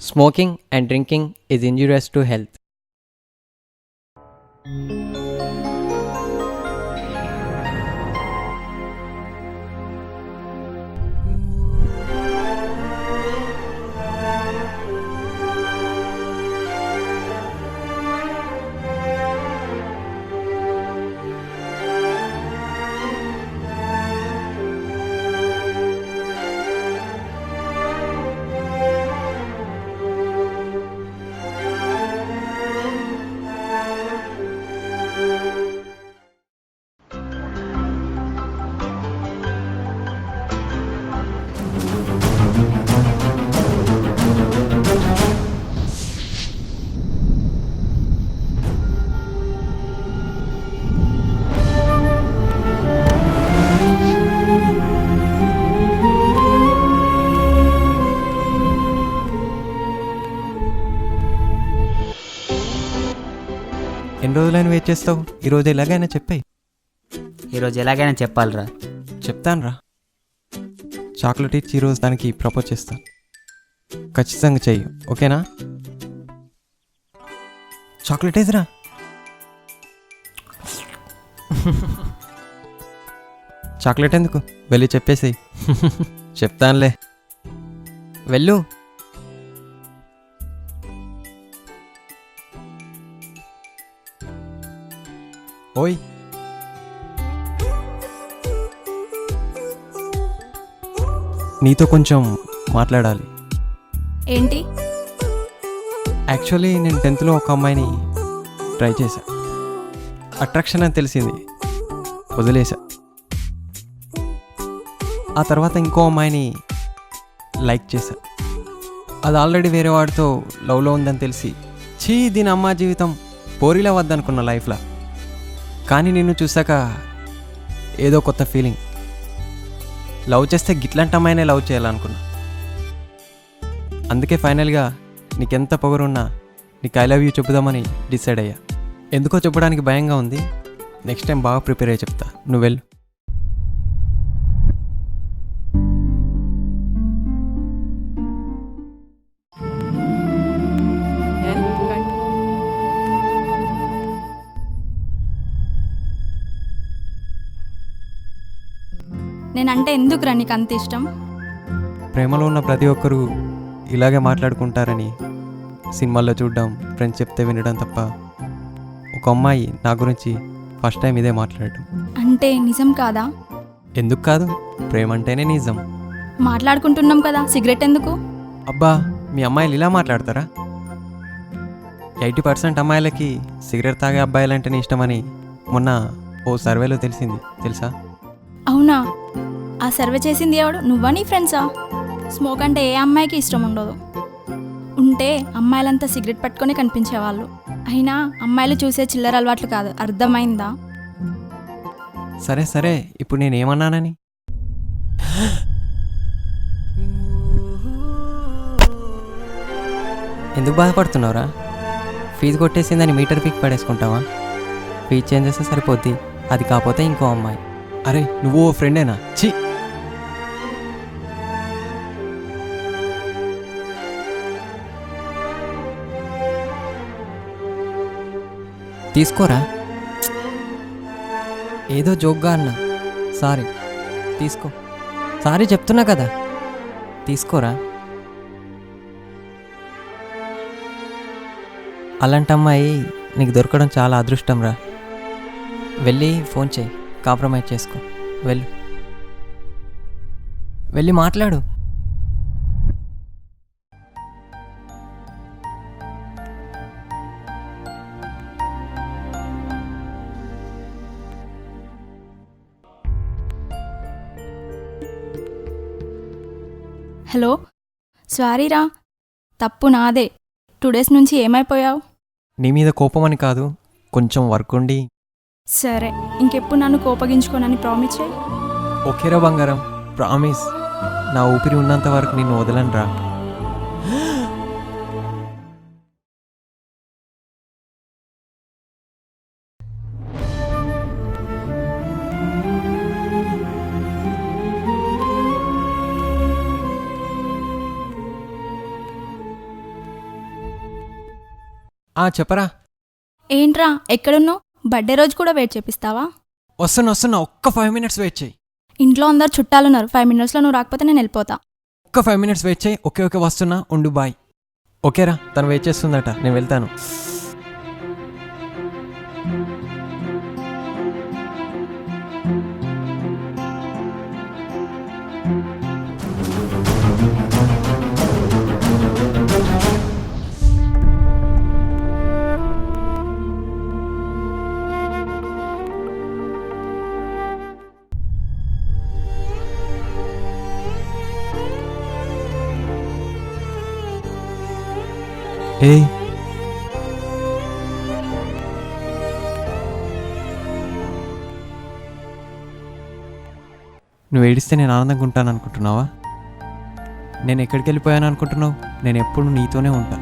Smoking and drinking is injurious to health. ఎన్ని రోజులైనా wait చేస్తావు? ఈరోజు ఎలాగైనా చెప్పాయి. ఈరోజు ఎలాగైనా చెప్పాలిరా. చెప్తాను రా. చాక్లెట్ ఇచ్చి ఈరోజు దానికి ప్రపోజ్ చేస్తాను. ఖచ్చితంగా చెయ్యి, ఓకేనా? చాక్లెట్ వేసిరా. చాక్లెట్ ఎందుకు, వెళ్ళి చెప్పేసేయి. చెప్తానులే, వెళ్ళు. ఓయ్, నీతో కొంచెం మాట్లాడాలి. ఏంటి? యాక్చువల్లీ నేను 10th ఒక అమ్మాయిని ట్రై చేశా. అట్రాక్షన్ అని తెలిసింది, వదిలేసా. ఆ తర్వాత ఇంకో అమ్మాయిని లైక్ చేశా. అది ఆల్రెడీ వేరే వాడితో లవ్లో ఉందని తెలిసి దీని అమ్మ జీవితం పోరిలా వద్దనుకున్న లైఫ్లో. కానీ నిన్ను చూసాక ఏదో కొత్త ఫీలింగ్. లవ్ చేస్తే గిట్లాంటి అమ్మాయినే లవ్ చేయాలనుకున్నా. అందుకే ఫైనల్గా నీకెంత పొగరున్నా నీకు ఐ లవ్ యూ చెప్పుదామని డిసైడ్ అయ్యా. ఎందుకో చెప్పడానికి భయంగా ఉంది. నెక్స్ట్ టైం బాగా ప్రిపేర్ అయ్యి చెప్తా, నువ్వు వెళ్ళు. నేనంటే ఎందుకురా నీకు అంత ఇష్టం? ప్రేమలో ఉన్న ప్రతి ఒక్కరూ ఇలాగే మాట్లాడుకుంటారని సినిమాల్లో చూడడం, ఫ్రెండ్స్ చెప్తే వినడం తప్ప ఒక అమ్మాయి నా గురించి ఫస్ట్ టైం ఇదే మాట్లాడటం. అంటే నిజం కాదా? ఎందుకు కాదు, ప్రేమ అంటేనే నిజం. మాట్లాడుకుంటున్నాం కదా, సిగరెట్ ఎందుకు? అబ్బా, మీ అమ్మాయిలు ఇలా మాట్లాడతారా? 80% అమ్మాయిలకి సిగరెట్ తాగే అబ్బాయిలంటేనే ఇష్టమని మొన్న ఓ సర్వేలో తెలిసింది, తెలుసా? అవునా? ఆ సర్వే చేసింది ఎవడు? నువ్వా నీ ఫ్రెండ్సా? స్మోక్ అంటే ఏ అమ్మాయికి ఇష్టం ఉండదు. ఉంటే అమ్మాయిలంతా సిగరెట్ పట్టుకొని కనిపించేవాళ్ళు. అయినా అమ్మాయిలు చూసే చిల్లర అలవాట్లు కాదు, అర్థమైందా? సరే సరే, ఇప్పుడు నేనేమన్నానని? ఎందుకు బాధపడుతున్నావురా? ఫీజు కొట్టేసిందని మీటర్ పీక్ పడేసుకుంటావా? ఫీజు చేంజ్ చేస్తే సరిపోద్ది, అది కాకపోతే ఇంకో అమ్మాయి. అరే, నువ్వు ఓ ఫ్రెండేనా? ఛీ, తీసుకోరా. ఏదో జోక్గా అన్నా, సారీ. తీసుకో, సారీ చెప్తున్నా కదా, తీసుకోరా. అలాంటి అమ్మాయి నీకు దొరకడం చాలా అదృష్టం రా. వెళ్ళి ఫోన్ చేయి, కాంప్రమైజ్ చేసుకో, వెళ్ళు, వెళ్ళి మాట్లాడు. హలో, సారీరా, తప్పు నాదే. 2 days నుంచి ఏమైపోయావు? నీ మీద కోపం అని కాదు, కొంచెం వర్క్ ఉండి. సరే, ఇంకెప్పుడు నన్ను కోపగించుకోనని ప్రామిస్ చేయి. ఓకేరా బంగారం, ప్రామిస్. నా ఊపిరి ఉన్నంత వరకు నిన్ను వదలను రా. చెప్పరా. ఏంట్రా ఎక్కడున్నావు? బర్త్డే రోజు కూడా వెయిట్ చేపిస్తావా? వస్తున్నా ఒక్క 5 minutes వెయిట్ చేయి. ఇంట్లో అందరు చుట్టాలున్నారు. 5 minutesలో నువ్వు రాకపోతే నేను వెళ్ళిపోతా. ఒక్క 5 minutes వెయిట్ చేయి. ఓకే వస్తున్నా, ఉండు, బాయ్. ఓకేరా, తను వెయిట్ చేస్తుందట, నేను వెళ్తాను. ఏయ్, నువ్వు ఏడిస్తే నేను ఆనందంగా ఉంటాను అనుకుంటున్నావా? నేను ఎక్కడికి వెళ్ళిపోయాను అనుకుంటున్నావు? నేను ఎప్పుడు నీతోనే ఉంటా.